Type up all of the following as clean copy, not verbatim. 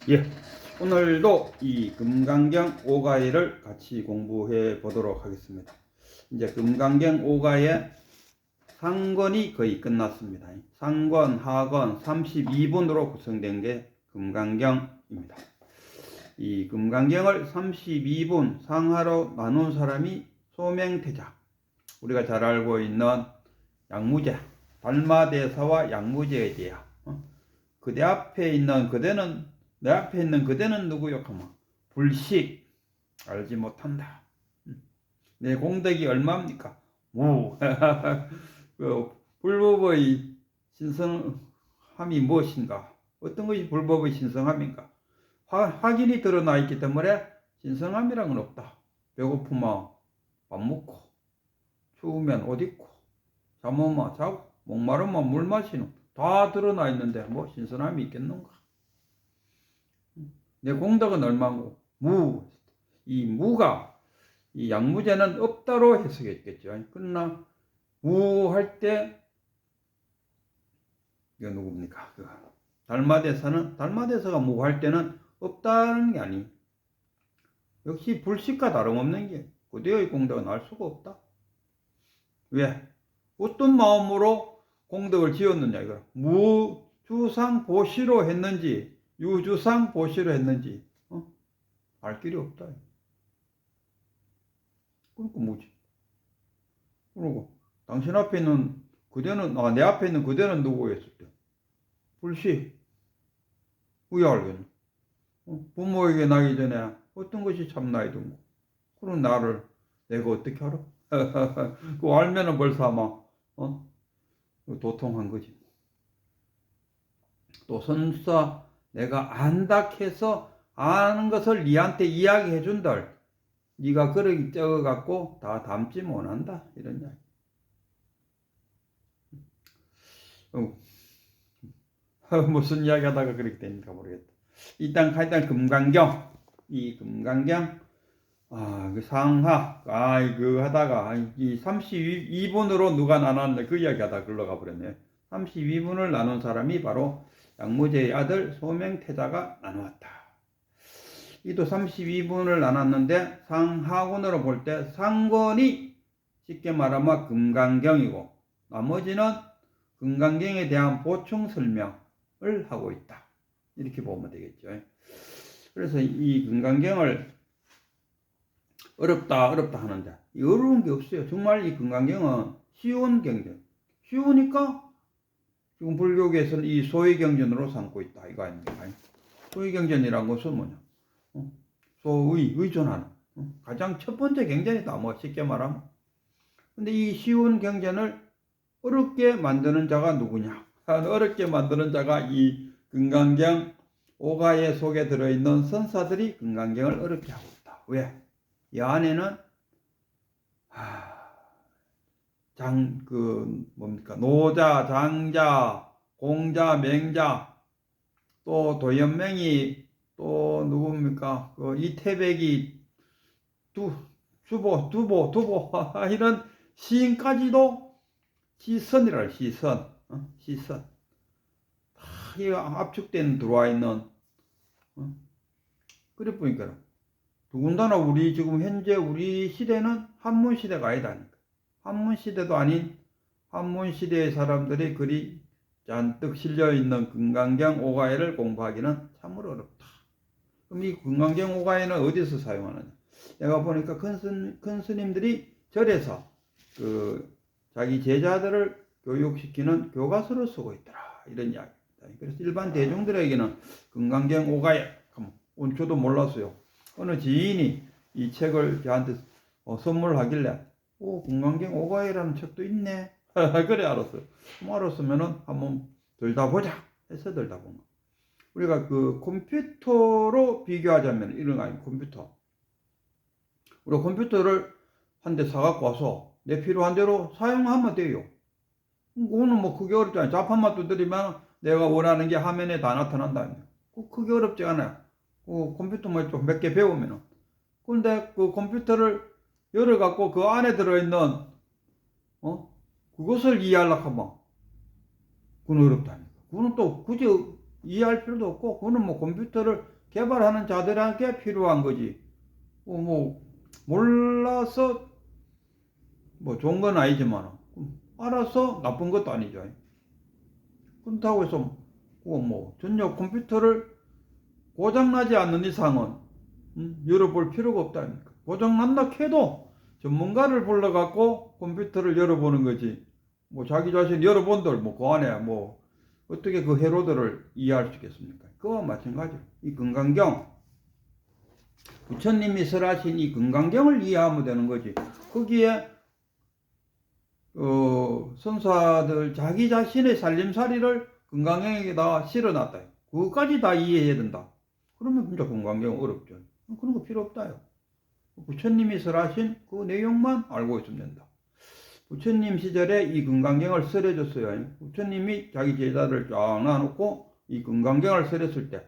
예, 오늘도 이 금강경 5가위를 같이 공부해 보도록 하겠습니다. 이제 금강경 5가위의 상권이 거의 끝났습니다. 상권, 하권 32분으로 구성된 게 금강경입니다. 이 금강경을 32분 상하로 나눈 사람이 소명태자, 우리가 잘 알고 있는 양무제, 달마대사와 양무제에 대하. 그대 앞에 있는 그대는, 내 앞에 있는 그대는 누구요? 하면 불식, 알지 못한다. 내 공덕이 얼마입니까? 무. 그 불법의 신성함이 무엇인가? 어떤 것이 불법의 신성함인가? 확인이 드러나 있기 때문에 신성함이란 건 없다. 배고프면 밥 먹고, 추우면 옷 입고, 잠오면 자고, 목마르면 물 마시는, 다 드러나 있는데 뭐 신선함이 있겠는가? 내 공덕은 얼마고? 무. 이 무가, 이 양무제는 없다로 해석했겠죠. 그러나 무 할 때 이거 누굽니까? 달마대사가 무 할 때는 없다는 게 아니. 역시 불식과 다름없는 게 그대의 공덕은 알 수가 없다. 왜? 어떤 마음으로 공덕을 지었느냐 이거. 무주상 보시로 했는지 유주상 보시로 했는지 알 길이 없다. 그러니까 뭐지? 그러고 당신 앞에 있는 그대는 내 앞에 있는 그대는 누구 했을 때 불시 왜 알겠노? 부모에게 나기 전에 어떤 것이 참나야 든고 그런 나를 내가 어떻게 알아? 그거 알면은 벌써 아마 도통한 거지. 또 선사 내가 안다 해서 아는 것을 니한테 이야기해 준들 네가 그러기 적어갖고 다 담지 못한다 이런 이야기. 무슨 이야기 하다가 그렇게 되니까 모르겠다. 일단 금강경, 이 금강경 그 상하 그 하다가 이 32분으로 누가 나눴는데 그 이야기 하다가 글러가 버렸네. 32분을 나눈 사람이 바로 양무제의 아들 소명태자가 나누었다. 이도 32분을 나눴는데 상하군으로 볼 때 상권이 쉽게 말하면 금강경이고 나머지는 금강경에 대한 보충 설명을 하고 있다. 이렇게 보면 되겠죠. 그래서 이 금강경을 어렵다 하는데 어려운 게 없어요. 정말 이 금강경은 쉬운 경전. 쉬우니까 지금 불교계에서는 이 소위경전으로 삼고 있다 이거 아닙니까? 소위경전이란 것은 뭐냐? 의존하는 가장 첫 번째 경전이다. 뭐 쉽게 말하면. 근데 이 쉬운 경전을 어렵게 만드는 자가 누구냐? 어렵게 만드는 자가 이 금강경 5가위 속에 들어있는 선사들이 금강경을 어렵게 하고 있다. 왜? 이 안에는 노자, 장자, 공자, 맹자, 또 도연맹이, 또 누굽니까? 이태백이, 두보 이런 시인까지도 시선이라 시선. 이 압축된 들어와 있는 그래 보니까 더군다나 우리 지금 현재 우리 시대는 한문 시대가 아니다. 한문 시대도 아닌 한문 시대의 사람들이 글이 잔뜩 실려 있는 금강경 5가위를 공부하기는 참으로 어렵다. 그럼 이 금강경 5가위는 어디서 사용하느냐? 내가 보니까 큰 스님들이 절에서 자기 제자들을 교육시키는 교과서를 쓰고 있더라. 이런 이야기입니다. 그래서 일반 대중들에게는 금강경 5가위, 저도 몰랐어요. 어느 지인이 이 책을 저한테 선물하길래 금강경 5가위라는 책도 있네. 그래 알았어요. 알았으면은 한번 들다 보자 해서 들다 본 거. 우리가 컴퓨터로 비교하자면 이런 거 아니에요. 컴퓨터. 우리 컴퓨터를 한 대 사갖고 와서 내 필요한 대로 사용하면 돼요. 그거는 뭐 크게 어렵지 않아요. 자판만 두드리면 내가 원하는 게 화면에 다 나타난다. 크게 어렵지 않아요. 컴퓨터만 좀 몇 개 배우면은. 근데 그 컴퓨터를 열어갖고 그 안에 들어있는, 그것을 이해하려고 하면, 그건 어렵다니까. 그거는 또 굳이 이해할 필요도 없고, 그거는 뭐 컴퓨터를 개발하는 자들에게 필요한 거지. 뭐 몰라서 뭐 좋은 건 아니지만 알아서 나쁜 것도 아니죠. 그렇다고 해서 뭐 전혀 컴퓨터를 고장나지 않는 이상은 열어볼 필요가 없다니까. 고장난다 해도 전문가를 불러갖고 컴퓨터를 열어보는 거지. 뭐 자기 자신 열어본들 뭐 그 안에 뭐 어떻게 그 해로들을 이해할 수 있겠습니까? 그와 마찬가지로 이 금강경, 부처님이 설하신 이 금강경을 이해하면 되는 거지. 거기에 선사들 자기 자신의 살림살이를 금강경에다 실어놨다. 그것까지 다 이해해야 된다. 그러면 진짜 금강경 어렵죠. 그런 거 필요 없다요. 부처님이 설하신 그 내용만 알고 있으면 된다. 부처님 시절에 이 금강경을 설해줬어요. 부처님이 자기 제자들을 쫙 놔놓고 이 금강경을 설했을 때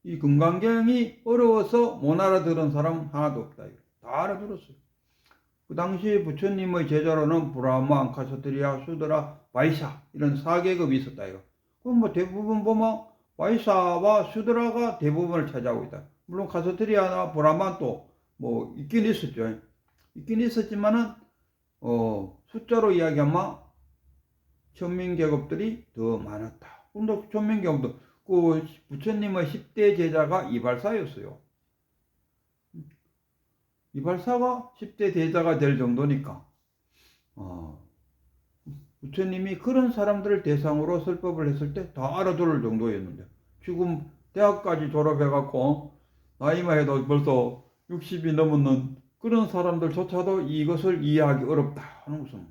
이 금강경이 어려워서 못 알아들은 사람 하나도 없다. 다 알아들었어요. 그 당시 부처님의 제자로는 브라마, 카사트리아, 수드라, 바이사 이런 4계급이 있었다. 그럼 뭐 대부분 보면 바이사와 수드라가 대부분을 차지하고 있다. 물론 카사트리아나 브라마 또 뭐 있긴 있었죠. 있긴 있었지만은 숫자로 이야기하면 천민계급들이 더 많았다. 근데 천민계급도 그 부처님의 10대 제자가 이발사였어요. 이발사가 10대 제자가 될 정도니까 부처님이 그런 사람들을 대상으로 설법을 했을 때 다 알아들을 정도였는데 지금 대학까지 졸업해갖고 나이만 해도 벌써 60이 넘었는 그런 사람들조차도 이것을 이해하기 어렵다 하는 것은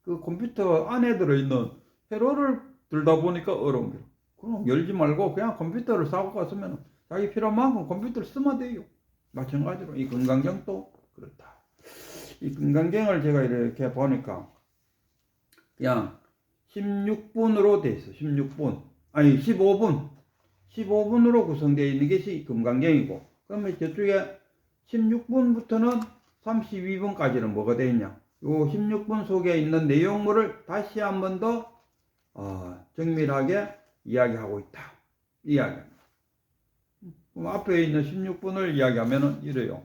그 컴퓨터 안에 들어있는 회로를 들다 보니까 어려운 거예요. 그럼 열지 말고 그냥 컴퓨터를 사고 갔으면 자기 필요한 만큼 컴퓨터를 쓰면 돼요. 마찬가지로 이 금강경도 그렇다. 이 금강경을 제가 이렇게 보니까 그냥 16분으로 돼 있어. 16분. 아니 15분으로 구성되어 있는 것이 금강경이고 그러면 저쪽에 16분부터는 32분까지는 뭐가 되어 있냐. 요 16분 속에 있는 내용물을 다시 한 번 더 정밀하게 이야기하고 있다. 이야기합니다. 그럼 앞에 있는 16분을 이야기하면은 이래요.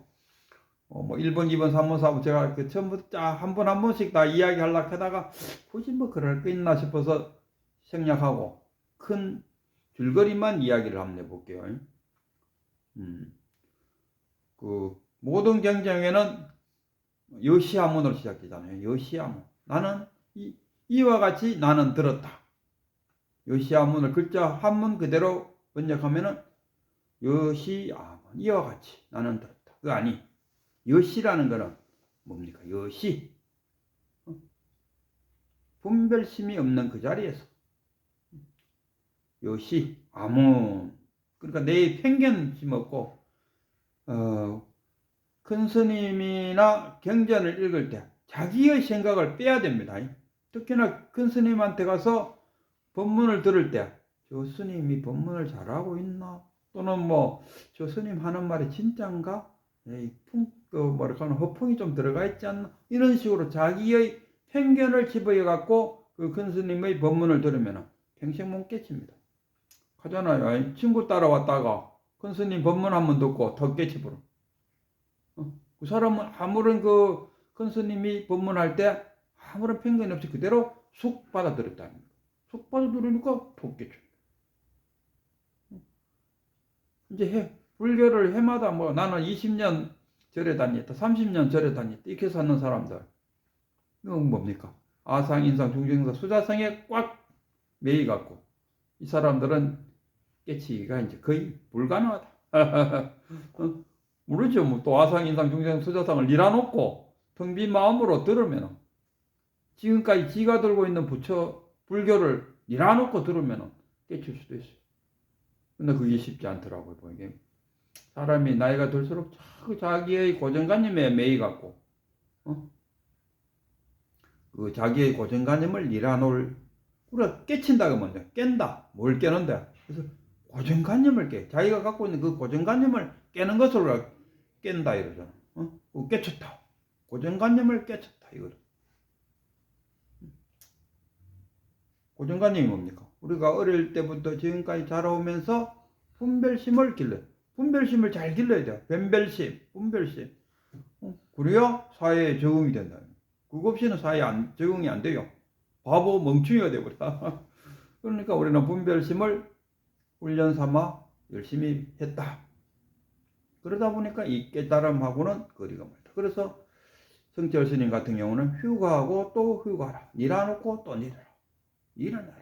뭐 1번, 2번, 3번, 4번 제가 그 처음부터 한 번 한 번씩 다 이야기하려고 하다가 굳이 뭐 그럴 거 있나 싶어서 생략하고 큰 줄거리만 이야기를 한번 해볼게요. 그 모든 경쟁에는 여시하문으로 시작되잖아요. 여시하문. 나는 이와 같이 나는 들었다. 여시하문을 글자 한문 그대로 번역하면은 여시하문. 이와 같이 나는 들었다. 그거 아니. 여시라는 거는 뭡니까? 여시. 분별심이 없는 그 자리에서. 여시, 아문. 그러니까 내 편견심 없고, 큰 스님이나 경전을 읽을 때 자기의 생각을 빼야 됩니다. 특히나 큰 스님한테 가서 법문을 들을 때, 저 스님이 법문을 잘하고 있나? 또는 뭐, 저 스님 하는 말이 진짠가? 허풍이 좀 들어가 있지 않나? 이런 식으로 자기의 편견을 집어여 갖고 그 큰 스님의 법문을 들으면 평생 못 깨칩니다. 하잖아요. 친구 따라왔다가 큰 스님 법문 한번 듣고 더 깨쳐버려. 그 사람은 아무런 그 큰 스님이 법문할 때 아무런 편견 없이 그대로 쑥 받아들였다는 거예요. 쑥 받아들이니까 더 깨쳐. 이제 불교를 해마다 뭐 나는 20년 절에 다녔다, 30년 절에 다녔다 이렇게 사는 사람들 이건 뭡니까? 아상, 인상, 중생사, 수자성에 꽉 매이갖고 이 사람들은 깨치기가 이제 거의 불가능하다. 모르죠. 뭐 또 아상, 인상, 중생, 수자상을 밀어놓고 텅 빈 마음으로 들으면 지금까지 지가 들고 있는 불교를 밀어놓고 들으면 깨칠 수도 있어요. 근데 그게 쉽지 않더라고요. 보니까 사람이 나이가 들수록 자기의 고정관념에 매이갖고 그 자기의 고정관념을 밀어놓을 우리가 깨친다고 먼저 깬다. 뭘 깨는데? 그래서 고정관념을 깨. 자기가 갖고 있는 그 고정관념을 깨는 것으로 깬다 이러잖아. 깨쳤다. 고정관념을 깨쳤다 이거죠. 고정관념이 뭡니까? 우리가 어릴 때부터 지금까지 자라오면서 분별심을 길러요. 분별심을 잘 길러야 돼요. 변별심, 분별심. 그래야 사회에 적응이 된다. 그거 없이는 사회에 적응이 안 돼요. 바보 멍충이가 돼버려. 그러니까 우리는 분별심을 훈련 삼아 열심히 했다. 그러다 보니까 이 깨달음하고는 거리가 멀다. 그래서 성철 스님 같은 경우는 휴가하고 또 휴가하라. 일해놓고 또 일해라. 일어나라.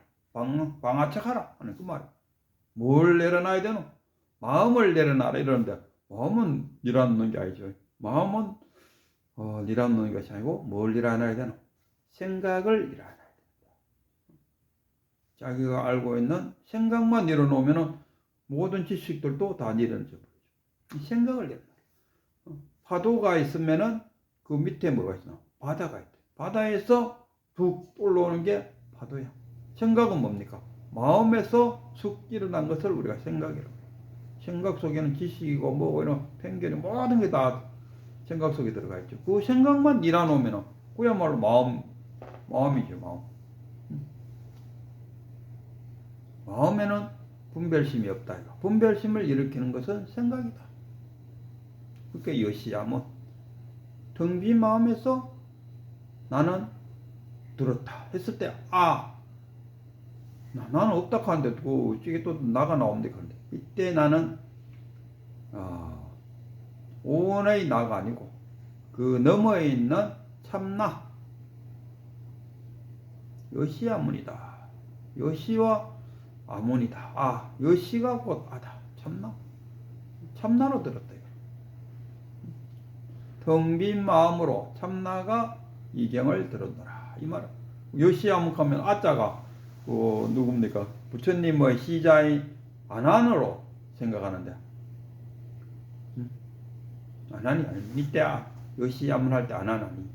방아책하라 하는 그 말이야. 뭘 내려놔야 되노? 마음을 내려놔라 이러는데 마음은 일어나는 게 아니죠. 마음은 일어나는 것이 아니고 뭘 일어나야 되노? 생각을 일어나야 된다. 자기가 알고 있는 생각만 내려놓으면 모든 지식들도 다 내려져 버리죠. 생각을 내려놔. 파도가 있으면은 그 밑에 뭐가 있어? 바다가 있대. 바다에서 툭 올라오는 게 파도야. 생각은 뭡니까? 마음에서 쑥 일어난 것을 우리가 생각이라고 해요. 생각 속에는 지식이고 뭐고 이런 편견이 모든 게 다 생각 속에 들어가 있죠. 그 생각만 일어나면 그야말로 마음이죠, 마음. 마음에는 분별심이 없다. 분별심을 일으키는 것은 생각이다. 그러니까 여시야문. 텅 빈 마음에서 나는 들었다 했을 때 나는 없다 하는데 이게 또 나가 나온대. 그런데 이때 나는 오온의 나가 아니고 그 너머에 있는 참나 여시야문이다. 여시와 아문이다. 여시가 곧 아다. 참나로 들었다. 텅 빈 마음으로 참나가 이경을 들었노라. 이 말은 여시야문 하면 아자가 누굽니까? 부처님의 시자인 아난으로 생각하는데 아난이 아니 이때 여시야문 할 때 아난 아니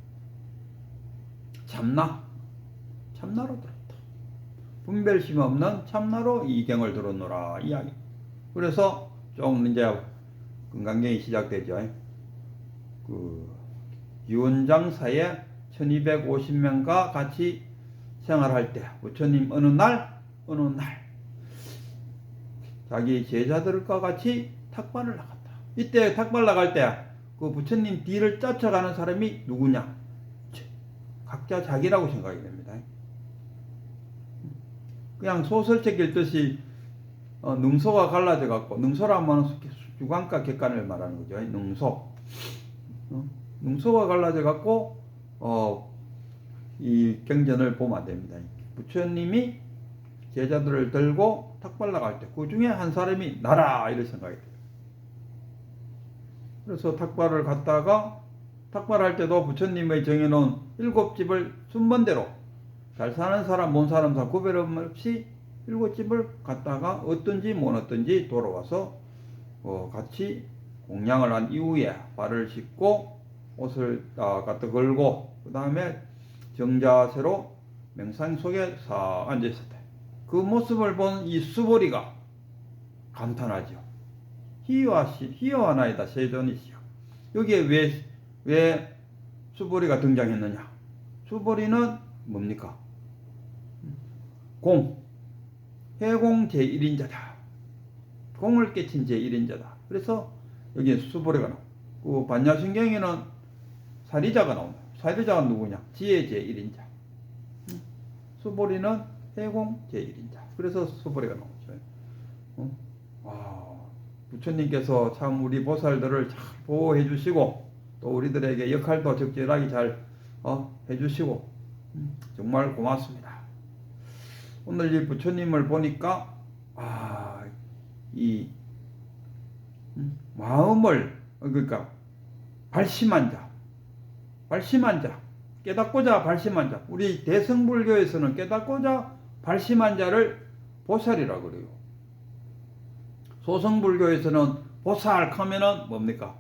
참나로 들었다. 분별심 없는 참나로 이경을 들었노라 이야기. 그래서 좀 이제 금강경이 시작되죠. 그 유원장사에 1250명과 같이 생활할 때 부처님 어느 날 자기 제자들과 같이 탁발을 나갔다. 이때 탁발 나갈 때 그 부처님 뒤를 쫓아가는 사람이 누구냐? 각자 자기라고 생각이 됩니다. 그냥 소설책 읽듯이 능소가 갈라져 갖고, 능소라면 주관과 객관을 말하는 거죠. 능소가 갈라져 갖고 이 경전을 보면 안 됩니다. 부처님이 제자들을 들고 탁발 나갈 때 그 중에 한 사람이 나라 이런 생각이 돼요. 그래서 탁발을 갔다가 탁발할 때도 부처님의 정해놓은 7집을 순번대로 잘 사는 사람 못 사는 사람 구별 없이 7집을 갔다가 어떤지 못 어떤지 돌아와서 같이 공양을 한 이후에 발을 씻고 옷을 갖다 걸고 그 다음에 정자세로 명상 속에 싹 앉아 있었다. 그 모습을 본 이 수보리가 감탄하죠. 희여하나이다 세존이시여. 여기에 왜 수보리가 등장했느냐? 수보리는 뭡니까? 해공 제1인자다. 공을 깨친 제1인자다. 그래서 여기에 수보리가 나옵니다. 그 반야신경에는 사리자가 나옵니다. 사리자가 누구냐? 지혜 제1인자. 수보리는 해공 제1인자. 그래서 수보리가 나오죠. 부처님께서 참 우리 보살들을 잘 보호해 주시고 또 우리들에게 역할도 적절하게 잘 해주시고 정말 고맙습니다. 오늘 이 부처님을 보니까 이 마음을 그러니까 발심한 자 깨닫고자 발심한 자. 우리 대승불교에서는 깨닫고자 발심한 자를 보살이라고 그래요. 소승불교에서는 보살 하면은 뭡니까?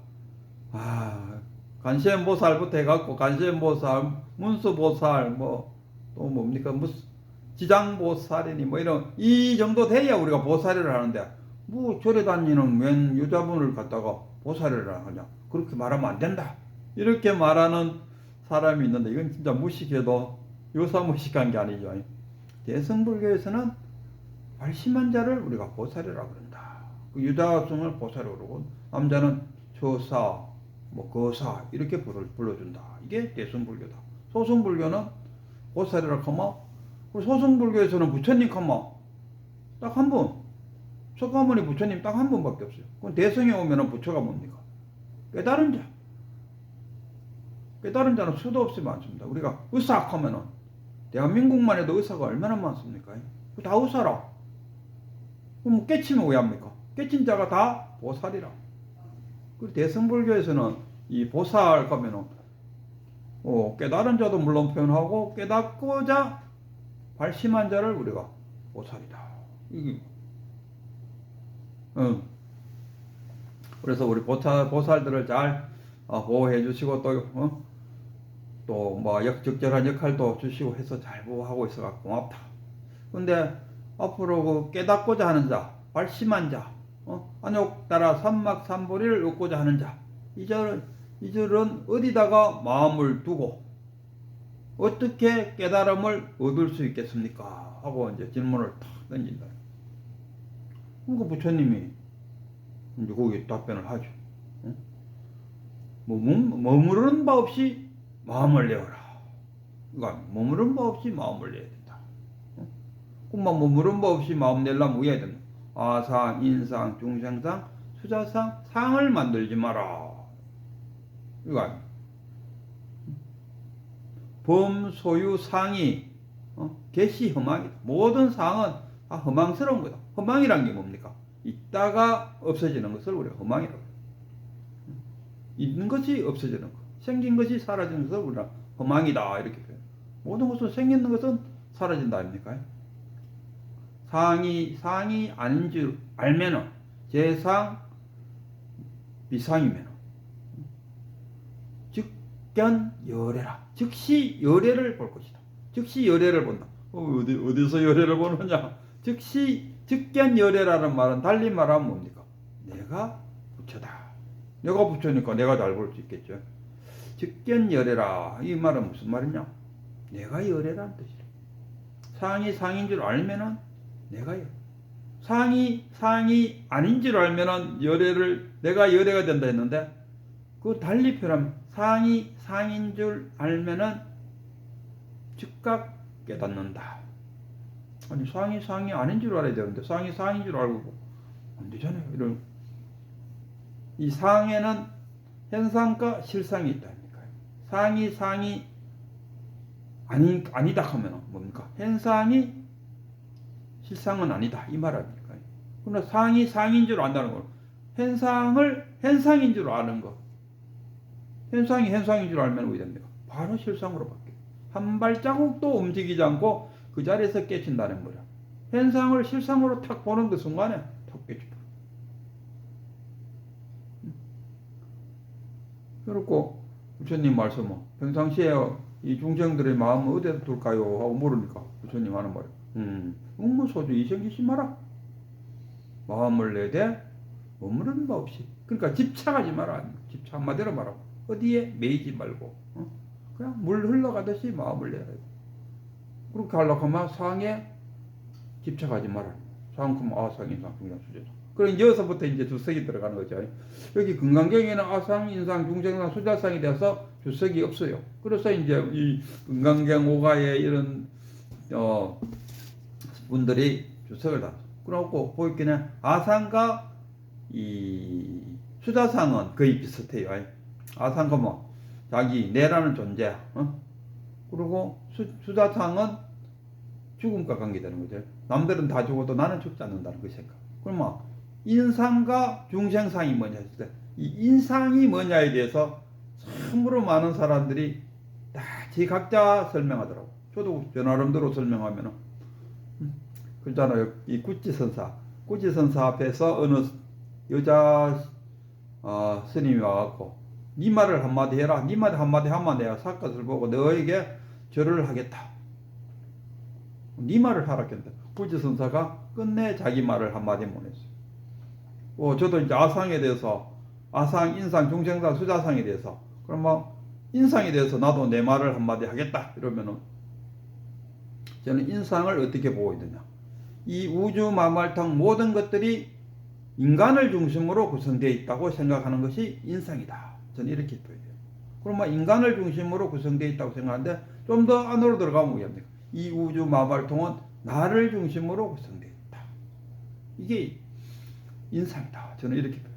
간세음보살부터 해갖고 간세음보살, 문수보살, 또 뭡니까? 무슨 지장보살이니 이런 이 정도 돼야 우리가 보살이라 하는데 절에 다니는 웬 여자분을 갖다가 보살이라 하냐? 그렇게 말하면 안 된다. 이렇게 말하는 사람이 있는데 이건 진짜 무식해도 요사무식한 게 아니죠. 대승불교에서는 발심한 자를 우리가 보살이라고 그런다. 그 유다승을 보살이라고 그러고 남자는 처사, 뭐 거사 이렇게 불러준다. 이게 대승불교다. 소승불교는 보살이라고 하면 소승불교에서는 부처님 하면 딱 한 분, 석가모니 부처님 딱 한 분밖에 없어요. 그럼 대승에 오면은 부처가 뭡니까? 깨달은 자. 깨달은 자는 수도 없이 많습니다. 우리가 의사 하면은 대한민국만 해도 의사가 얼마나 많습니까? 다 의사라. 그럼 깨치면 왜 합니까? 깨친 자가 다 보살이라. 그리고 대승불교에서는 이 보살 하면은 깨달은 자도 물론 표현하고 깨닫고자 발심한 자를 우리가 보살이다. 이게 그래서 우리 보살들을 잘 보호해 주시고 또 뭐 적절한 역할도 주시고 해서 잘 보호하고 있어서 고맙다. 근데 앞으로 그 깨닫고자 하는 자, 발심한 자, 안욕 따라 삼막삼보리를 얻고자 하는 자, 이절은 어디다가 마음을 두고 어떻게 깨달음을 얻을 수 있겠습니까? 하고 이제 질문을 탁 던진다. 그러니까 부처님이 이제 거기 답변을 하죠. 머무르는 바 없이 마음을 내어라. 그러니까 머무르는 바 없이 마음을 내야 된다. 그만 머무르는 바 없이 마음 내려면 뭐 해야 된다. 아상, 인상, 중생상, 수자상, 상을 만들지 마라. 이거 범소유 상이 개시 허망이다. 모든 상은 다 허망스러운 거다. 허망이란 게 뭡니까? 있다가 없어지는 것을 우리가 허망이라고 해요. 있는 것이 없어지는 것, 생긴 것이 사라지는 것을 우리가 허망이다 이렇게 표현해요. 모든 것은 생기는 것은 사라진다 아닙니까? 상이 아닌 줄 알면은 재상 비상이면은 즉견 열애라. 즉시 열애를 볼 것이다. 즉시 열애를 본다. 어디서 열애를 보느냐? 즉시 즉견 열애라는 말은 달리 말하면 뭡니까? 내가 부처다. 내가 부처니까 내가 잘 볼 수 있겠죠. 즉견 열애라. 이 말은 무슨 말이냐? 내가 열애라는 뜻이다. 상이 상인 줄 알면은 내가 열. 상이 아닌 줄 알면은 내가 열애가 된다 했는데 그 달리 표현하면 상이 상인 줄 알면은 즉각 깨닫는다. 아니 상이 아닌 줄 알아야 되는데 상이 상인 줄 알고 안 되잖아요. 이런 이 상에는 현상과 실상이 있다니까. 상이 아니다 하면 뭡니까? 현상이 실상은 아니다 이 말 아닙니까? 그러나 상이 상인 줄 안다는 거, 현상을 현상인 줄 아는 거, 현상이 현상인 줄 알면 어떻게 됩니까? 바로 실상으로 바뀌어. 한 발자국도 움직이지 않고 그 자리에서 깨친다는 거야. 현상을 실상으로 탁 보는 그 순간에 탁 깨쳐버려. 그렇고 부처님 말씀은 평상시에 이 중생들의 마음을 어디에 둘까요? 하고 물으니까 부처님 하는 말이에요. 응무소주 이생기시 마라. 마음을 내되 머무르는 바 없이. 그러니까 집착하지 마라. 집착 한마디로 말하고 어디에 매이지 말고 그냥 물 흘러가듯이 마음을 내라. 그렇게 하려고 하면 상에 집착하지 마라. 상 그러면 아상, 인상, 중생, 수재상. 그럼 여기서부터 이제 주석이 들어가는 거죠. 여기 금강경에는 아상, 인상, 중생상, 수자상이 돼서 주석이 없어요. 그래서 이제 이 금강경 오가에 이런 분들이 주석을 다. 그렇고 보이기는 아상과 이 수자상은 거의 비슷해요. 아상은 뭐 자기 내라는 존재. 그리고 수자상은 죽음과 관계되는 거죠. 남들은 다 죽어도 나는 죽지 않는다는 그 생각. 그러면 인상과 중생상이 뭐냐 했을 때 이 인상이 뭐냐에 대해서 참으로 많은 사람들이 다 지 각자 설명하더라고. 저도 저 나름대로 설명하면은 그렇잖아요. 이 구찌선사 앞에서 어느 여자 스님이 와갖고 네 말을 한마디 해라. 네 말 한마디 하면 내가 사것을 보고 너에게 절을 하겠다. 네 말을 하라겠다. 구찌선사가 끝내 자기 말을 한마디 못 했어요. 저도 이제 아상에 대해서 아상, 인상, 중생상, 수자상에 대해서 그럼 인상에 대해서 나도 내 말을 한마디 하겠다 이러면은 저는 인상을 어떻게 보고 있느냐. 이 우주 만물통 모든 것들이 인간을 중심으로 구성되어 있다고 생각하는 것이 인상이다. 저는 이렇게 보여요. 그럼 인간을 중심으로 구성되어 있다고 생각하는데 좀 더 안으로 들어가면 뭐겠습니까? 이 우주 만물통은 나를 중심으로 구성되어 있다. 이게 인상이다. 저는 이렇게 보여요.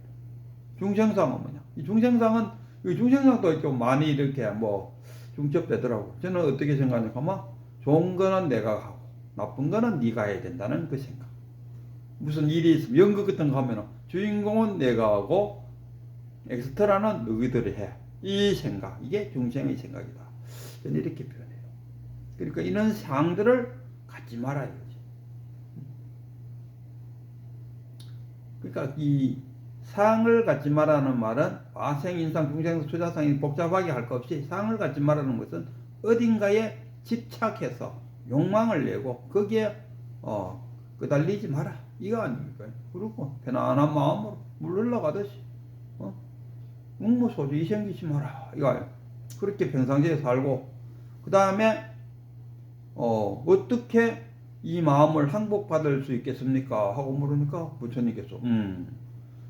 중생상은 뭐냐? 이 중생상도 좀 많이 이렇게 중첩되더라고. 저는 어떻게 생각하냐면 좋은 거는 내가 하고 나쁜 거는 네가 해야 된다는 그 생각. 무슨 일이 있으면 연극 같은 거 하면 주인공은 내가 하고 엑스트라는 너희들이 해. 이 생각, 이게 중생의 생각이다. 저는 이렇게 표현해요. 그러니까 이런 상들을 갖지 말아야 되지. 그러니까 이 상을 갖지 말라는 말은 화생, 인상, 중생, 수자상이 복잡하게 할 것 없이 상을 갖지 말라는 것은 어딘가에 집착해서 욕망을 내고 거기에 끄달리지 마라. 이거 아닙니까? 그리고 편안한 마음으로 물 흘러가듯이 무소주의 생기지 마라. 이거 그렇게 평상시에 살고 그 다음에 어떻게 이 마음을 항복받을 수 있겠습니까? 하고 물으니까 부처님께서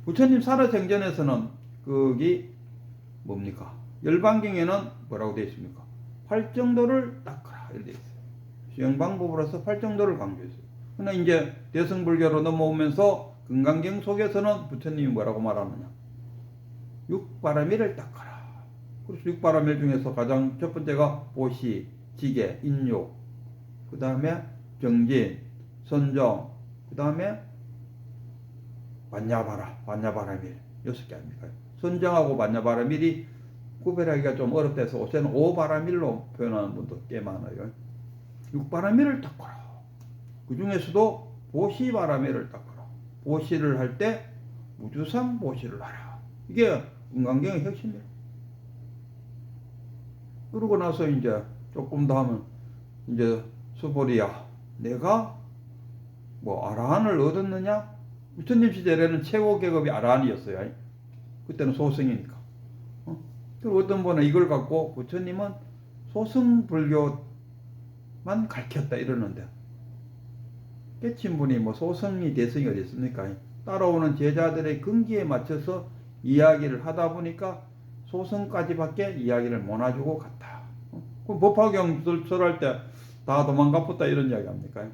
부처님 살아생전에서는 거기 뭡니까? 열반경에는 뭐라고 되어 있습니까? 팔정도를 닦아라 이렇게 되어 있어요. 수행 방법으로서 팔정도를 강조했어요. 그러나 이제 대승불교로 넘어오면서 금강경 속에서는 부처님이 뭐라고 말하느냐? 육바라밀을 닦아라. 그래서 육바라밀 중에서 가장 첫 번째가 보시, 지계, 인욕, 그 다음에 정진, 선정, 그 다음에 반야바라밀 6개 아닙니까? 선정하고 반야바라밀이 구별하기가 좀 어렵대서 요새는 오바라밀로 표현하는 분도 꽤 많아요. 육바라밀을 닦아라. 그 중에서도 보시바라밀을 닦아라. 보시를 할 때 무주상 보시를 하라. 이게 금강경의 핵심이에요. 그러고 나서 이제 조금 더 하면 이제 수보리야, 내가 아라한을 얻었느냐? 부처님 시절에는 최고 계급이 아라한이었어요. 그때는 소승이니까. 그리고 어떤 분은 이걸 갖고 부처님은 소승불교만 가르쳤다 이러는데 깨친 분이 소승이 대승이 어디 있습니까? 따라오는 제자들의 근기에 맞춰서 이야기를 하다 보니까 소승까지밖에 이야기를 못 해주고 갔다. 그럼 법화경 설할 때 다 도망가pus다 이런 이야기 합니까?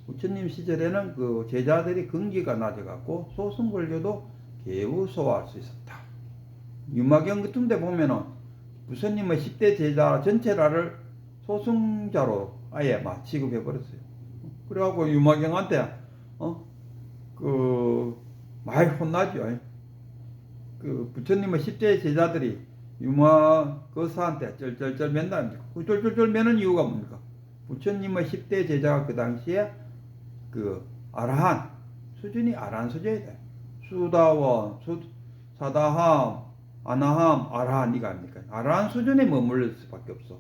부처님 시절에는 그 제자들이 근기가 낮아갖고 소승불교도 개우 소화할 수 있었다. 유마경 같은 데 보면은 부처님의 10대 제자 전체라를 소승자로 아예 막 취급해버렸어요. 그래갖고 유마경한테 많이 혼나죠. 그 부처님의 10대 제자들이 유마거사한테 쩔쩔쩔 맨날 그 쩔쩔쩔 매는 이유가 뭡니까? 부처님의 10대 제자가 그 당시에 그 아라한 수준이 아라한 수준이다. 수다원, 사다함, 아나함, 아라한 이거 아닙니까? 아라한 수준에 머물릴 수밖에 없어.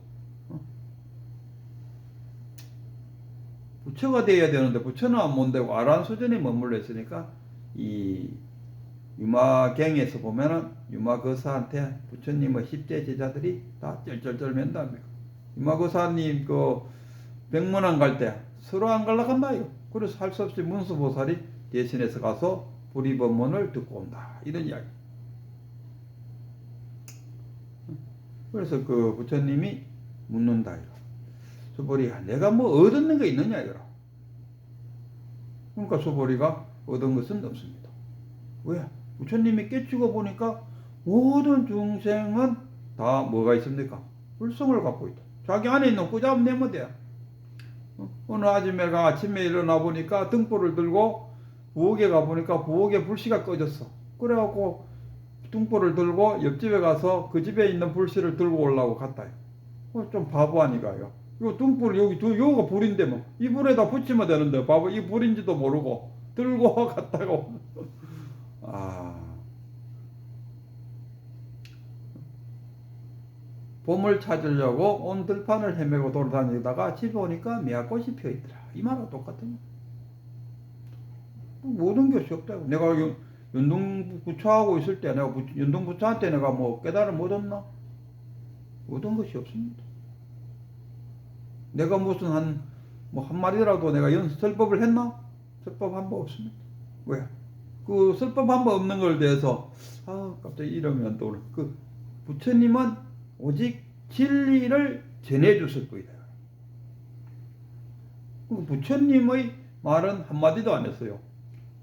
부처가 되어야 되는데 부처는 못 되고 아라한 수준에 머물러 있으니까 이 유마경에서 보면은 유마거사한테 부처님의 10대 제자들이 다 쩔쩔쩔 맨답니다. 유마거사님 그 백문안 갈 때 서로 안 갈라 간다요. 그래서 할 수 없이 문수보살이 대신해서 가서 불의법문을 듣고 온다. 이런 이야기. 그래서 그 부처님이 묻는다 이거. 수보리야, 내가 얻었는 거 있느냐 이거라. 그러니까 수보리가 얻은 것은 없습니다. 왜? 부처님이 깨치고 보니까 모든 중생은 다 뭐가 있습니까? 불성을 갖고 있다. 자기 안에 있는 꾸잡 내면 돼. 어느 아줌매가 아침에 일어나 보니까 등불을 들고 부엌에 가 보니까 부엌에 불씨가 꺼졌어. 그래갖고 등불을 들고 옆집에 가서 그 집에 있는 불씨를 들고 오려고 갔다요. 좀 바보 아니가요. 요 등불 여기가 불인데 이 불에다 붙이면 되는데 바보 이 불인지도 모르고 들고 갔다가 봄을 찾으려고 온 들판을 헤매고 돌아다니다가 집에 오니까 미약꽃이 피어있더라. 이 말하고 똑같은 모든 것이 없다고. 내가 연동부처하고 있을 때 내가 연동부처한테 내가 깨달음 얻었나? 얻은 것이 없습니다. 내가 무슨 뭐 한마디라도 내가 설법을 했나? 설법 한 번 없습니다. 왜? 그 설법 한 번 없는 걸 대해서 갑자기 이러면 또 그 부처님은 오직 진리를 전해주실 뿐이다. 그 부처님의 말은 한마디도 안 했어요.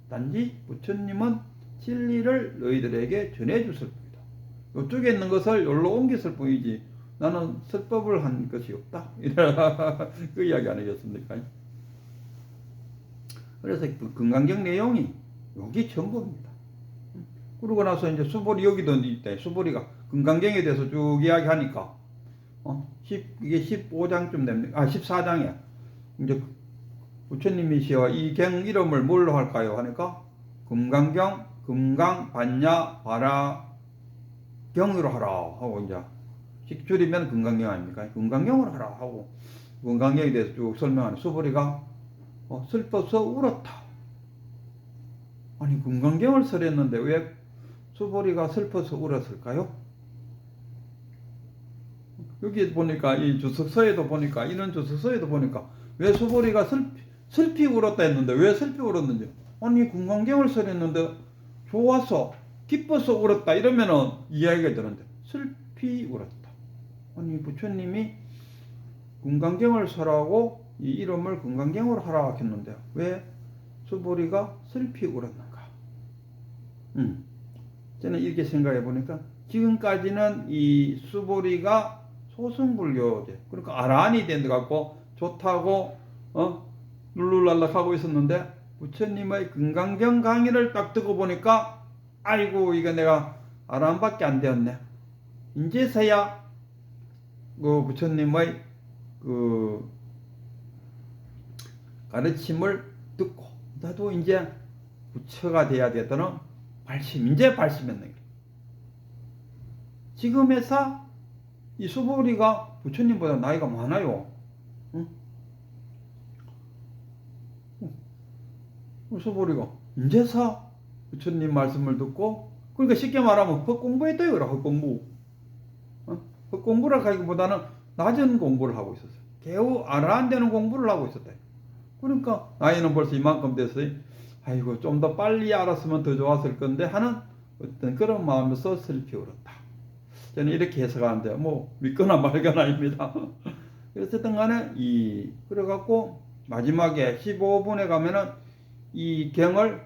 단지 부처님은 진리를 너희들에게 전해주실 뿐이다. 이쪽에 있는 것을 여기로 옮겼을 뿐이지 나는 설법을 한 것이 없다. 그 이야기 아니겠습니까? 그래서 그 금강경 내용이 여기 전부입니다. 그러고 나서 이제 수보리 여기도 있대. 수보리가 금강경에 대해서 쭉 이야기하니까 이게 15장쯤 됩니다. 14장이야. 이제 부처님이시여 이 경 이름을 뭘로 할까요? 하니까 금강경, 금강, 반야, 바라, 경으로 하라 하고 이제 줄이면 금강경 아닙니까? 금강경으로 하라 하고 금강경에 대해서 쭉 설명하는 수보리가 슬퍼서 울었다. 아니 금강경을 설했는데 왜 수보리가 슬퍼서 울었을까요? 여기 보니까 이 주석서에도 보니까 이런 주석서에도 보니까 왜 수보리가 슬피 울었다 했는데 왜 슬피 울었는지 아니 금강경을 설했는데 좋아서 기뻐서 울었다 이러면은 이야기가 되는데 슬피 울었다. 아니 부처님이 금강경을 설하고 이 이름을 금강경으로 하라 했는데 왜 수보리가 슬피 울었는가? 저는 이렇게 생각해 보니까 지금까지는 이 수보리가 소승불교제 그러니까 아란이 된 데 갖고 좋다고 룰루랄락하고 있었는데 부처님의 금강경 강의를 딱 듣고 보니까 아이고 이거 내가 아란밖에 안 되었네. 이제서야 그 부처님의 그 가르침을 듣고 나도 이제 부처가 돼야 되다는 이제 발심했는 거예요. 지금에서 이 수보리가 부처님보다 나이가 많아요. 응? 수보리가 이제서 부처님 말씀을 듣고 그러니까 쉽게 말하면 헛공부했다 이거라. 헛공부. 헛공부라 하기보다는 낮은 공부를 하고 있었어요. 겨우 안 되는 공부를 하고 있었다. 그러니까 나이는 벌써 이만큼 됐어요. 아이고 좀 더 빨리 알았으면 더 좋았을 건데 하는 어떤 그런 마음에서 슬피 울었다. 저는 이렇게 해석하는데 뭐 믿거나 말거나입니다. 그래서 간에 그래갖고 마지막에 15분에 가면은 이 경을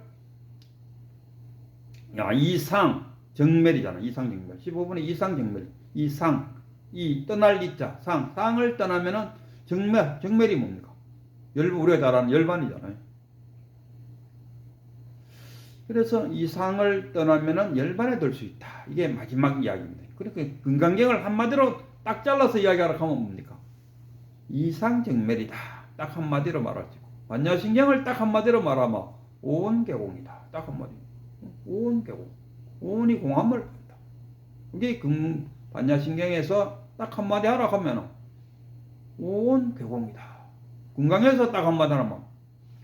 이상 정멸이잖아. 이상 정멸. 15분에 이상 정멸. 이상 떠날 이자 상을 떠나면은 정멸이 뭡니까? 우리가 잘 아는 열반이잖아요. 그래서 이 상을 떠나면은 열반에 들 수 있다. 이게 마지막 이야기입니다. 그러니까 금강경을 한마디로 딱 잘라서 이야기하라 하면 뭡니까? 이상정멸이다. 딱 한마디로 말하지고 반야신경을 딱 한마디로 말하면 오온계공이다. 딱 한마디. 오온계공. 오온이 공함을 한다. 이게 반야신경에서 딱 한마디 하라 하면은 오온계공이다. 금강에서 딱 한마디 하면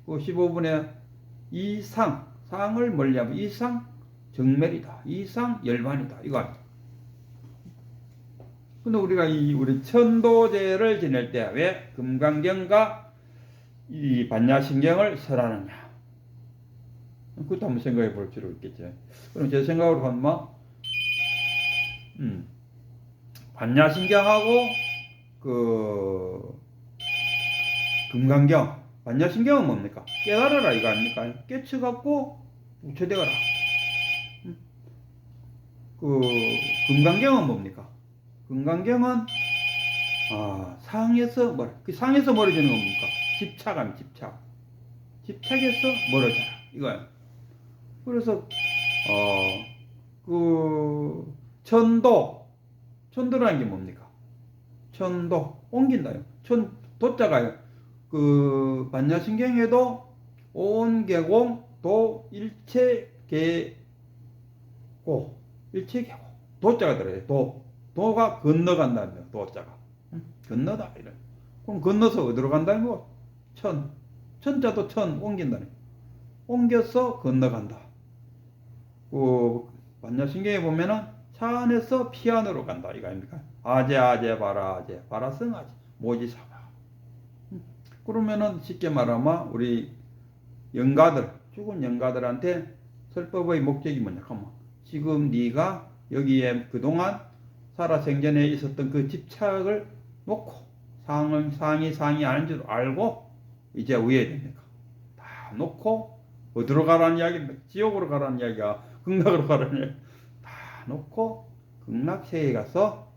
그 15분에 상을 멀리하면 이상 정멸이다. 이상 열반이다. 이거 아니야. 근데 우리가 우리 천도제를 지낼 때 왜 금강경과 이 반야신경을 설하느냐? 그것도 한번 생각해 볼 필요 있겠죠. 그럼 제 생각으로 하면 반야신경하고 그 금강경 반야신경은 뭡니까? 깨달아라 이거 아닙니까? 깨쳐갖고 우체되어라. 그 금강경은 뭡니까? 금강경은 상에서 상에서 멀어지는 겁니까? 집착에서 멀어져라 이거야. 그래서 그 천도라는 게 뭡니까? 천도 옮긴다요. 도자가요. 그 반야신경에도 온계공 도 일체계고 도자가 들어요. 도가 건너간다는 도자가 건너다 이래. 그럼 건너서 어디로 간다는 거? 천자도 옮긴다는. 옮겨서 건너간다. 그 반야신경에 보면은 차 안에서 피안으로 간다 이거 아닙니까? 아제 바라성 아제 모지사바. 그러면은 쉽게 말하면 우리 영가들, 죽은 영가들한테 설법의 목적이 뭐냐 하면 지금 네가 여기에 그동안 살아생전에 있었던 그 집착을 놓고 상이 아닌 줄 알고 이제 위에 됩니까? 다 놓고 어디로 가라는 이야기입니까? 지옥으로 가라는 이야기야? 극락으로 가라는 이야기? 다 놓고 극락세계에 가서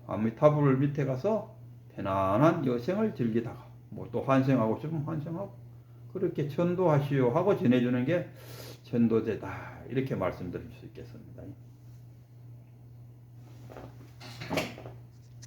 아미타불 밑에 가서 편안한 여생을 즐기다가 뭐 또 환생하고 싶으면 환생하고 그렇게 천도하시오 하고 전해주는 게 천도제다 이렇게 말씀드릴 수 있겠습니다.